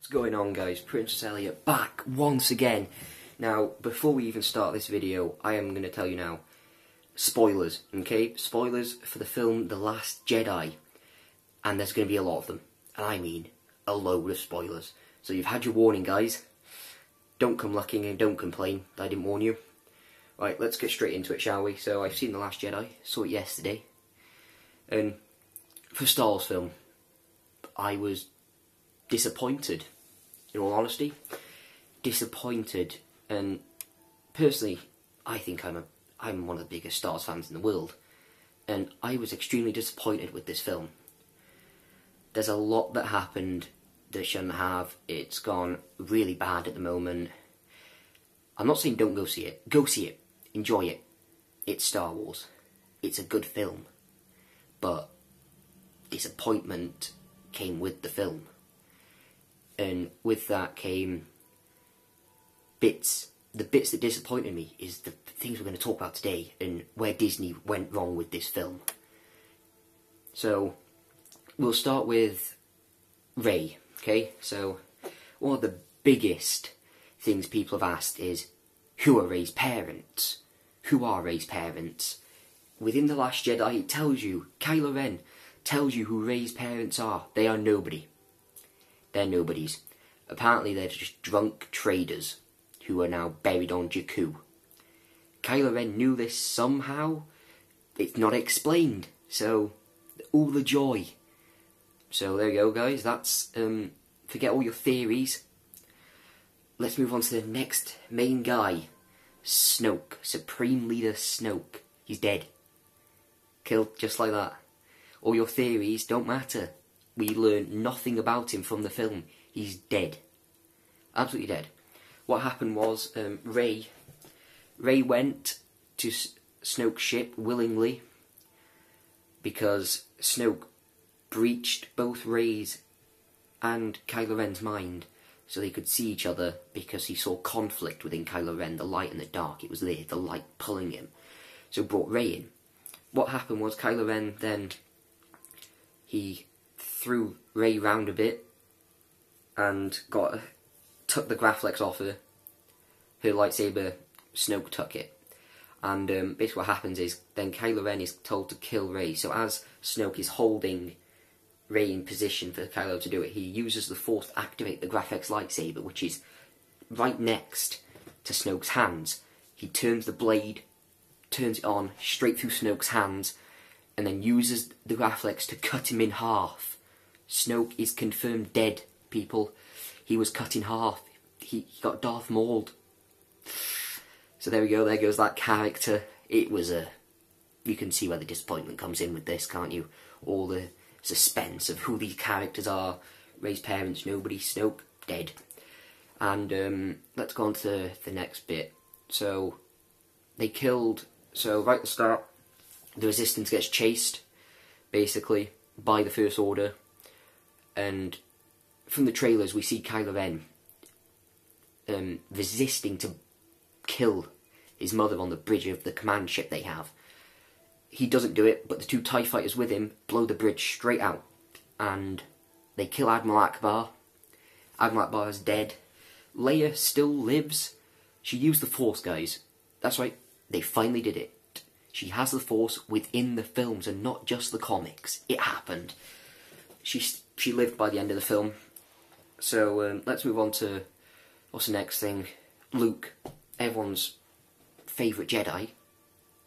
What's going on, guys? Princess Elliot back once again. Now, before we even start this video, I am going to tell you now, spoilers, okay? Spoilers for the film The Last Jedi. And there's going to be a lot of them. And I mean, a load of spoilers. So you've had your warning, guys. Don't come looking and don't complain that I didn't warn you. Right, let's get straight into it, shall we? So I've seen The Last Jedi, saw it yesterday. And for Star Wars film, I was disappointed, in all honesty. Disappointed, and personally, I think I'm one of the biggest Star Wars fans in the world, and I was extremely disappointed with this film. There's a lot that happened that shouldn't have. It's gone really bad at the moment. I'm not saying don't go see it. Go see it. Enjoy it. It's Star Wars. It's a good film. But disappointment came with the film. And with that came bits. The bits that disappointed me is the things we're going to talk about today and where Disney went wrong with this film. So, we'll start with Rey, okay? So, one of the biggest things people have asked is, who are Rey's parents? Who are Rey's parents? Within The Last Jedi, it tells you, Kylo Ren tells you who Rey's parents are. They are nobody. They're nobodies. Apparently they're just drunk traders who are now buried on Jakku. Kylo Ren knew this somehow. It's not explained. So, all the joy. So there you go, guys. That's, forget all your theories. Let's move on to the next main guy. Snoke. Supreme Leader Snoke. He's dead. Killed just like that. All your theories don't matter. We learn nothing about him from the film. He's dead. Absolutely dead. What happened was, Rey went to Snoke's ship willingly because Snoke breached both Rey's and Kylo Ren's mind so they could see each other, because he saw conflict within Kylo Ren, the light and the dark. It was there, the light pulling him. So brought Rey in. What happened was Kylo Ren then, he threw Rey round a bit and took the Graflex off her. Her lightsaber, Snoke took it. And basically what happens is, then Kylo Ren is told to kill Rey. So as Snoke is holding Rey in position for Kylo to do it, he uses the Force to activate the Graflex lightsaber, which is right next to Snoke's hands. He turns the blade, turns it on straight through Snoke's hands, and then uses the Graflex to cut him in half. Snoke is confirmed dead, people. He was cut in half. He got Darth Mauled. So there we go, there goes that character. It was you can see where the disappointment comes in with this, can't you? All the suspense of who these characters are. Rey's parents, nobody. Snoke, dead. And let's go on to the next bit. So, they killed... So, right at the start, the Resistance gets chased, basically, by the First Order. And from the trailers, we see Kylo Ren resisting to kill his mother on the bridge of the command ship they have. He doesn't do it, but the two TIE fighters with him blow the bridge straight out. And they kill Admiral Akbar. Admiral Akbar is dead. Leia still lives. She used the Force, guys. That's right, they finally did it. She has the Force within the films and not just the comics. It happened. She lived by the end of the film. So let's move on to, what's the next thing? Luke, everyone's favourite Jedi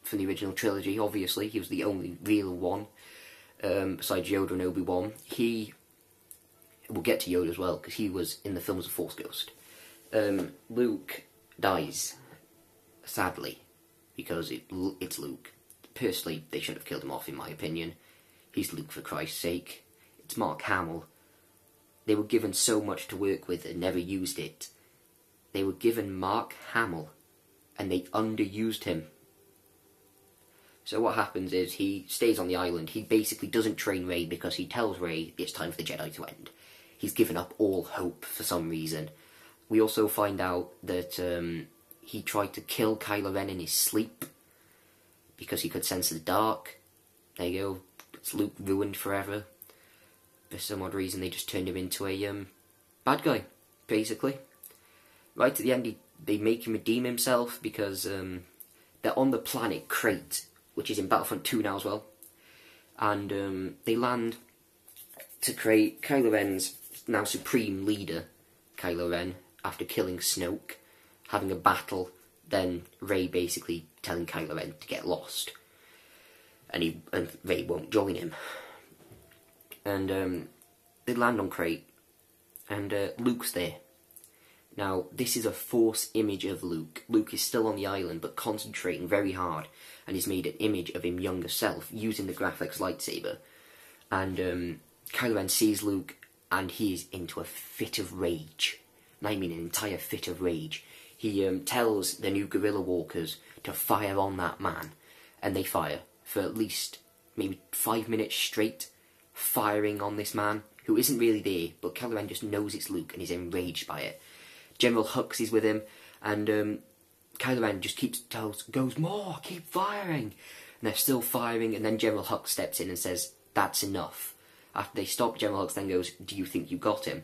from the original trilogy, obviously. He was the only real one, besides Yoda and Obi-Wan. We'll get to Yoda as well, because he was in the film as a Force ghost. Luke dies, sadly, because it's Luke. Personally, they should have killed him off, in my opinion. He's Luke, for Christ's sake. It's Mark Hamill. They were given so much to work with and never used it. They were given Mark Hamill, and they underused him. So what happens is, he stays on the island. He basically doesn't train Rey because he tells Rey it's time for the Jedi to end. He's given up all hope for some reason. We also find out that he tried to kill Kylo Ren in his sleep because he could sense the dark. There you go. It's Luke ruined forever. For some odd reason, they just turned him into a bad guy, basically. Right at the end, they make him redeem himself because they're on the planet Crate, which is in Battlefront 2 now as well. And they land to create Kylo Ren's now supreme leader, Kylo Ren, after killing Snoke, having a battle, then Rey basically telling Kylo Ren to get lost. And Rey won't join him. And they land on Crate, and Luke's there. Now, this is a Force image of Luke. Luke is still on the island, but concentrating very hard, and he's made an image of him younger self, using the graphics lightsaber. And Kylo Ren sees Luke, and he is into a fit of rage. And I mean an entire fit of rage. He tells the new guerrilla walkers to fire on that man, and they fire for at least maybe 5 minutes straight, firing on this man, who isn't really there, but Kylo Ren just knows it's Luke, and he's enraged by it. General Hux is with him, and Kylo Ren just goes, more, keep firing. And they're still firing, and then General Hux steps in and says, that's enough. After they stop, General Hux then goes, do you think you got him?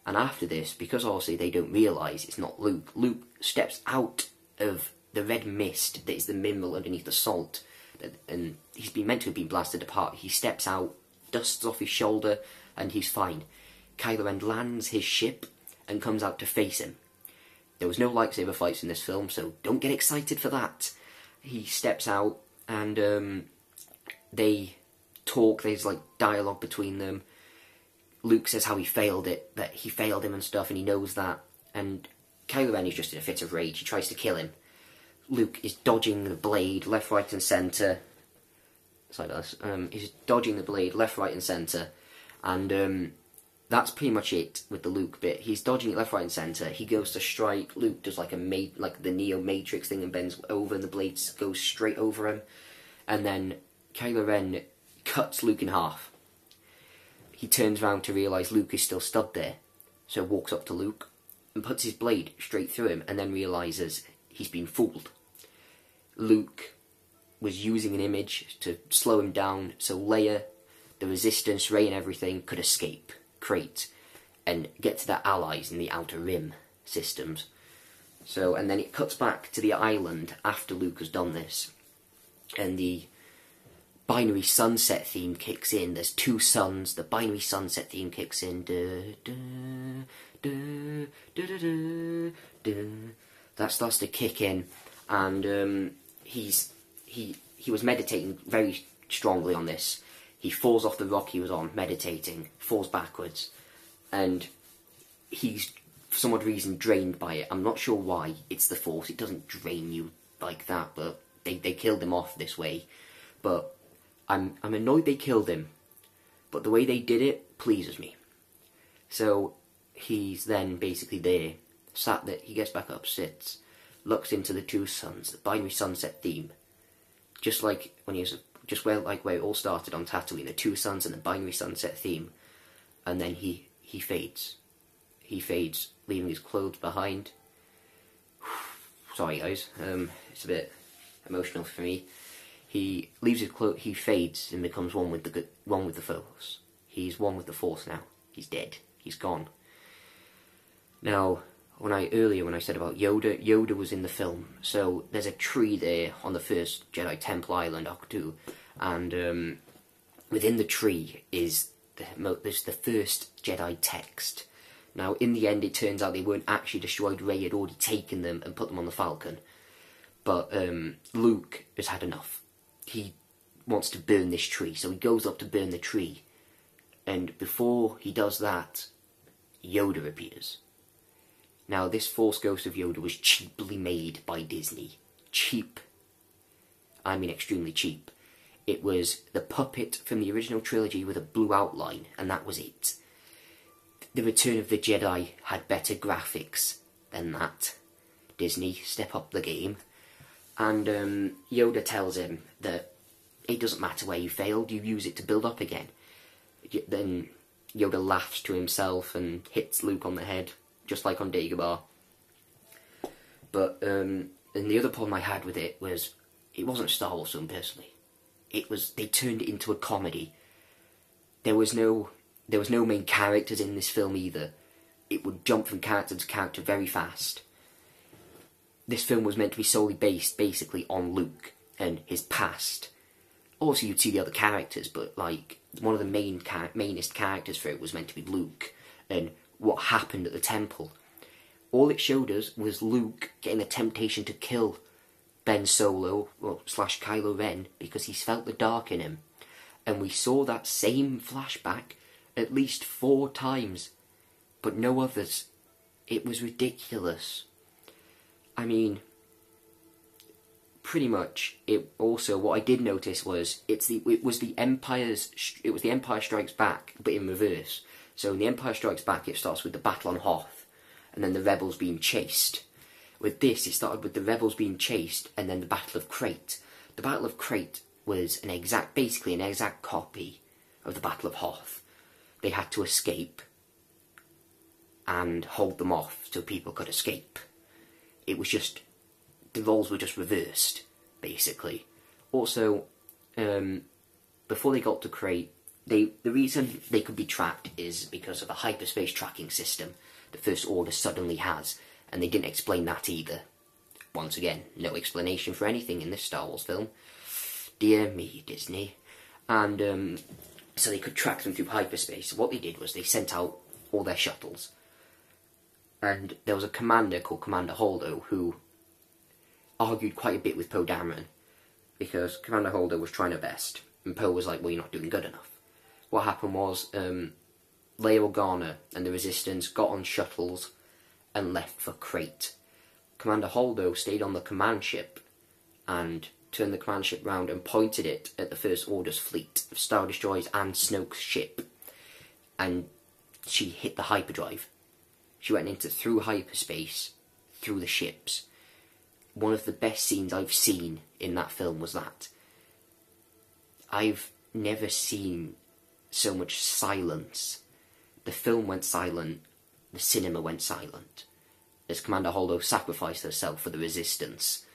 And after this, because obviously they don't realise it's not Luke, Luke steps out of the red mist that is the mineral underneath the salt, and he's been meant to have been blasted apart. He steps out, dusts off his shoulder, and he's fine. Kylo Ren lands his ship and comes out to face him. There was no lightsaber fights in this film, so don't get excited for that. He steps out, and they talk. There's like dialogue between them. Luke says how he failed it, that he failed him and stuff, and he knows that. And Kylo Ren is just in a fit of rage. He tries to kill him. Luke is dodging the blade left, right, and centre. Sorry, he's dodging the blade left, right, and centre, and that's pretty much it with the Luke bit. He's dodging it left, right, and centre. He goes to strike. Luke does like the Neo Matrix thing and bends over, and the blade goes straight over him. And then Kylo Ren cuts Luke in half. He turns around to realise Luke is still stood there, so walks up to Luke and puts his blade straight through him, and then realises he's been fooled. Luke was using an image to slow him down, so Leia, the Resistance, Rey and everything could escape Crate and get to their allies in the Outer Rim systems. So, and then it cuts back to the island after Luke has done this, and the binary sunset theme kicks in. There's two suns. The binary sunset theme kicks in. That starts to kick in, and he was meditating very strongly on this. He falls off the rock he was on, meditating, falls backwards, and he's, for some odd reason, drained by it. I'm not sure why. It's the Force. It doesn't drain you like that, but they killed him off this way. But I'm annoyed they killed him, but the way they did it pleases me. So he's then basically there, sat there. He gets back up, sits, looks into the two suns, the binary sunset theme, just like when he was where it all started on Tatooine, the two suns and the binary sunset theme, and then he fades. He fades, leaving his clothes behind. Sorry guys, it's a bit emotional for me. He leaves his clothes. He fades and becomes one with the Force. He's one with the Force now. He's dead. He's gone. Now, when I said about Yoda was in the film. So there's a tree there on the first Jedi Temple Island, Octu, and within the tree is the first Jedi text. Now, in the end, it turns out they weren't actually destroyed. Rey had already taken them and put them on the Falcon. But Luke has had enough. He wants to burn this tree, so he goes up to burn the tree. And before he does that, Yoda appears. Now, this Force Ghost of Yoda was cheaply made by Disney. Cheap. I mean extremely cheap. It was the puppet from the original trilogy with a blue outline, and that was it. The Return of the Jedi had better graphics than that. Disney, step up the game. And Yoda tells him that it doesn't matter where you failed, you use it to build up again. Then Yoda laughs to himself and hits Luke on the head, just like on Dagobah. But and the other problem I had with it was, it wasn't a Star Wars film personally. They turned it into a comedy. There was no main characters in this film either. it would jump from character to character very fast. This film was meant to be solely based, basically, on Luke and his past. Also, you'd see the other characters, but, like, one of the mainest characters for it was meant to be Luke, and what happened at the temple. All it showed us was Luke getting the temptation to kill Ben Solo, well, / Kylo Ren, because he's felt the dark in him. And we saw that same flashback at least 4 times, but no others. It was ridiculous. I mean, pretty much. It also, what I did notice was it was the Empire Strikes Back, but in reverse. So in the Empire Strikes Back, it starts with the battle on Hoth, and then the rebels being chased. With this, it started with the rebels being chased, and then the Battle of Crate. The Battle of Crate was basically an exact copy of the Battle of Hoth. They had to escape and hold them off so people could escape. It was just, the roles were just reversed, basically. Also, before they got to Crate, the reason they could be tracked is because of a hyperspace tracking system the First Order suddenly has, and they didn't explain that either. Once again, no explanation for anything in this Star Wars film. Dear me, Disney. And so they could track them through hyperspace. What they did was they sent out all their shuttles. And there was a commander called Commander Holdo who argued quite a bit with Poe Dameron, because Commander Holdo was trying her best, and Poe was like, well, you're not doing good enough. What happened was, Leia Organa and the Resistance got on shuttles and left for Crate. Commander Holdo stayed on the command ship and turned the command ship round and pointed it at the First Order's fleet of Star Destroyers and Snoke's ship. And she hit the hyperdrive. She went through hyperspace, through the ships. One of the best scenes I've seen in that film was that. I've never seen so much silence. The film went silent, the cinema went silent, as Commander Holdo sacrificed herself for the Resistance.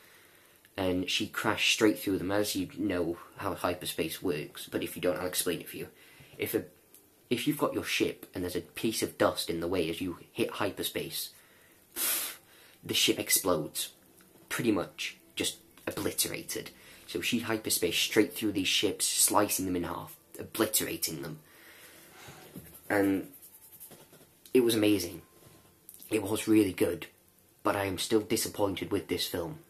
And she crashed straight through them, as you know how hyperspace works, but if you don't, I'll explain it for you. If you've got your ship and there's a piece of dust in the way as you hit hyperspace, the ship explodes. Pretty much just obliterated. So she hyperspaced straight through these ships, slicing them in half, obliterating them. And it was amazing. It was really good. But I am still disappointed with this film.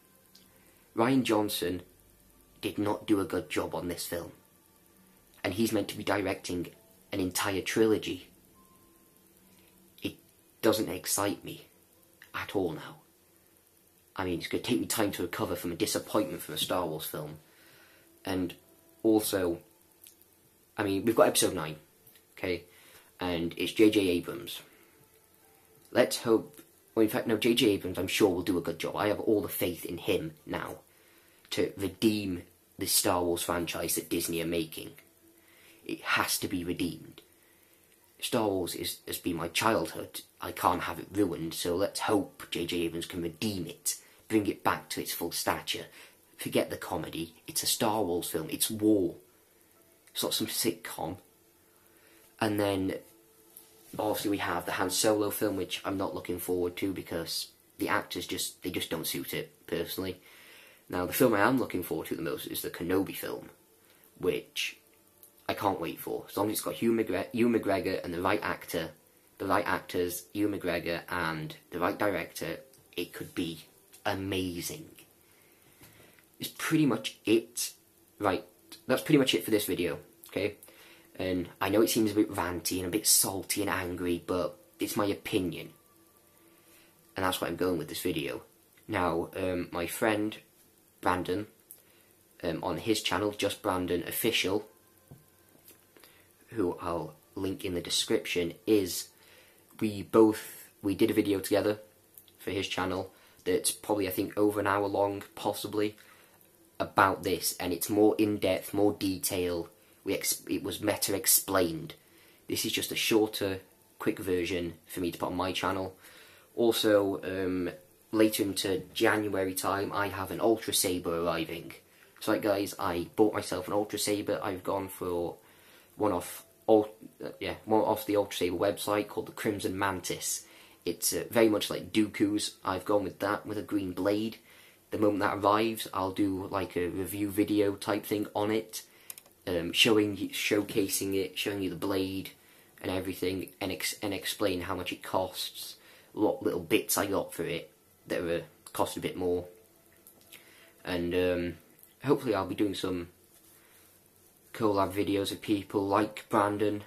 Rian Johnson did not do a good job on this film. And he's meant to be directing an entire trilogy. It doesn't excite me at all now. I mean, it's going to take me time to recover from a disappointment from a Star Wars film. And also, I mean, we've got Episode 9, okay? And it's J.J. Abrams. Let's hope, well, in fact, no, J.J. Abrams, I'm sure, will do a good job. I have all the faith in him now to redeem the Star Wars franchise that Disney are making. It has to be redeemed. Star Wars has been my childhood. I can't have it ruined, so let's hope J.J. Abrams can redeem it, bring it back to its full stature. Forget the comedy. It's a Star Wars film. It's war. It's not some sitcom. And then, obviously, we have the Han Solo film, which I'm not looking forward to because the actors just don't suit it, personally. Now, the film I am looking forward to the most is the Kenobi film, which I can't wait for. As long as it's got Ewan McGregor and the right actor, the right actors, Ewan McGregor, and the right director, it could be amazing. It's pretty much it. Right, that's pretty much it for this video, okay? And I know it seems a bit ranty and a bit salty and angry, but it's my opinion. And that's why I'm going with this video. Now, my friend, Brandon, on his channel, Just Brandon Official, who I'll link in the description, we did a video together for his channel that's probably, I think, over an hour long, possibly, about this, and it's more in-depth, more detail. It was meta explained. This is just a shorter, quick version for me to put on my channel. Also, later into January time, I have an Ultra Saber arriving. So, right, guys, I bought myself an Ultra Saber. I've gone for one off the Ultra Saber website called the Crimson Mantis. It's very much like Dooku's. I've gone with that, with a green blade. The moment that arrives, I'll do like a review video type thing on it, showcasing it, showing you the blade and everything, and explain how much it costs, what little bits I got for it that cost a bit more, and hopefully I'll be doing some collab videos of people like Brandon,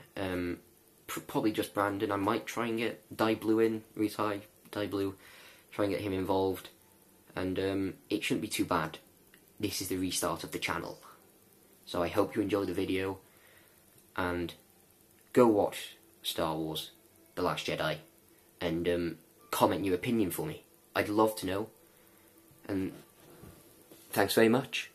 probably just Brandon. I might try and get Dye Blue in, Dye Blue, try and get him involved, and it shouldn't be too bad. This is the restart of the channel, so I hope you enjoy the video, and go watch Star Wars The Last Jedi, and comment your opinion for me. I'd love to know, and thanks very much.